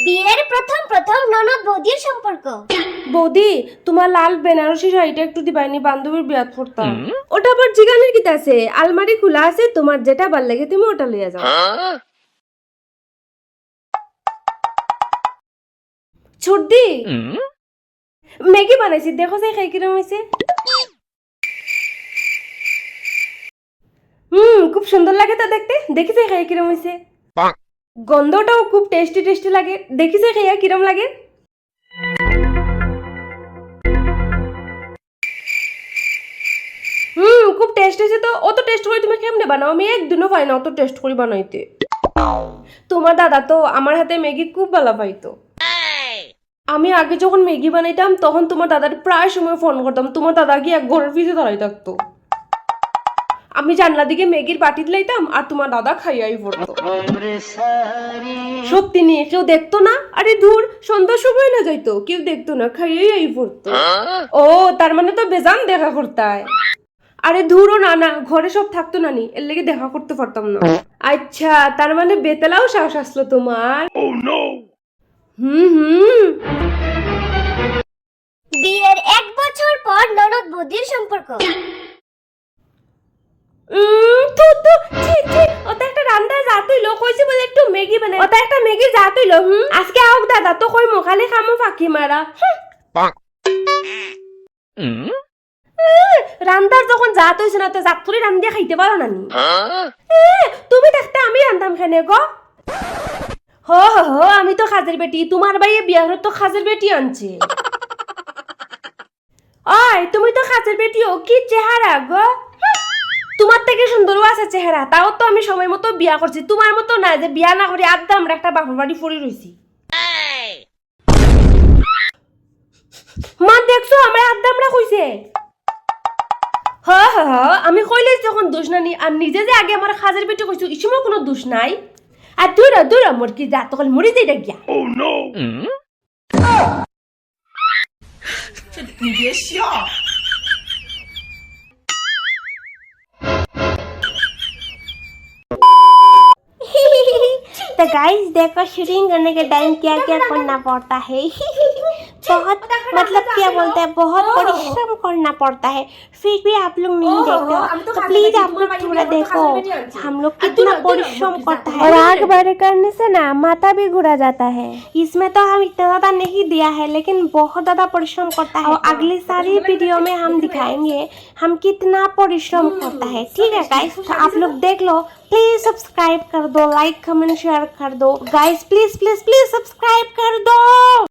বিয়ের প্রথম প্রথম ননদ বৌদির সম্পর্ক। বৌদি তোমার লাল বেনারসি শাড়িটা একটু দিবাইনি, বান্ধবীর বিয়াত পড়তাম। ওটা আবার জিগানের কিতা আছে? আলমারি খোলা আছে, তোমার যেটা ভাল লাগে তুমি ওটা লইয়া যাও। ছুটি ম্যাগি বানাইছি, দেখো যাই খাই কিরম হয়েছে। খুব সুন্দর লাগে তো দেখতে, দেখি যাই খাই কিরম হয়েছে। গন্ধটাও খুব টেস্টি টেস্টি লাগে, দেখি যাই খাইয়া কিরম লাগে। খুব টেস্ট হয়েছে তো। অত টেস্ট করে তুমি কেমনে বানাও? আমি একদিনও পাই না অত টেস্ট করে বানাইতে। তোমার দাদা তো আমার হাতে ম্যাগি খুব ভালো পাইতো। আমি আগে যখন ম্যাগি বানাইতাম তখন তোমার দাদার প্রায় সময় ফোন করতাম, তোমার দাদা গিয়ে এক ঘরের পিছে দাঁড়াই থাকতো। আমি জানলা দিকে ম্যাগির বাটি দিলাইতাম আর তোমার দাদা খাইয়াই পড়তো। সত্যি নিয়ে কেউ দেখতো না? আরে ধুর, সন্ধ্যার সময় না যাইতো, কেউ দেখতো না, খাইয়াই পড়তো। ও তার মানে তো বেজান দেখা করতায়। আরে ধুরো না না, ঘরে সব থাকতো নানি, এর লেগে দেখা করতে পারতাম না। আচ্ছা, তার মানে বেতেলাও সাহস আসলো তোমার। বিয়ের 1 বছর পর ননদ বৌদির সম্পর্ক। ওটা একটা রান্না জাত হইলো, কইছি বলে একটু ম্যাগি বানাই। ওটা একটা ম্যাগি জাত হইলো। আজকে আওক দাদা তো কই খালি খামো ফাঁকি মারা। রান্দার যখন জাত হইছে না তো জাত করে রান্দিয়া খাইতে পারো না নি? তুমি দেখতে আমি রান্দাম খেনে গো। হো হো হো, আমি তো খাজের বেটি, তোমার ভাইয়ে বিয়ার তো খাজের বেটি আনছে। ওই তুমি তো খাজের বেটিও, কি চেহারা গো। তোমার থেকে সুন্দরও আছে চেহারা, তাও তো আমি সময় মতো বিয়া করছি। তোমার মতো না যে বিয়া না করে আড্ডা আমরা একটা বাপের বাড়ি পড়ে রইছি। মা দেখছো আমার আড্ডা আমরা কইছে। আমি কইলেই যখন দোষ নানি, আর নিজে যে আগে আমার খাজের বেটি কইছো এই সময় কোনো দোষ নাই। আর দূরা দূরা মোর কি যা তখন মরি যাই গিয়া।你别笑。तो गाइस देखो शूटिंग करने के टाइम क्या क्या करना पड़ता है। बहुत मतलब क्या बोलते हैं, बहुत परिश्रम करना पड़ता है, फिर भी आप लोग नहीं देखते हो। तो प्लीज आप लोग थोड़ा देखो हम लोग कितना परिश्रम करता है। और आग बड़े करने से ना माथा भी घुरा जाता है। इसमें तो हम इतना ज्यादा नहीं दिया है, लेकिन बहुत ज्यादा परिश्रम करता है। और अगली सारी वीडियो में हम दिखाएंगे हम कितना परिश्रम करता है। ठीक है गाइस, तो आप लोग देख लो। प्लीज सब्सक्राइब कर दो, लाइक कमेंट शेयर कर दो guys, please please please subscribe कर दो।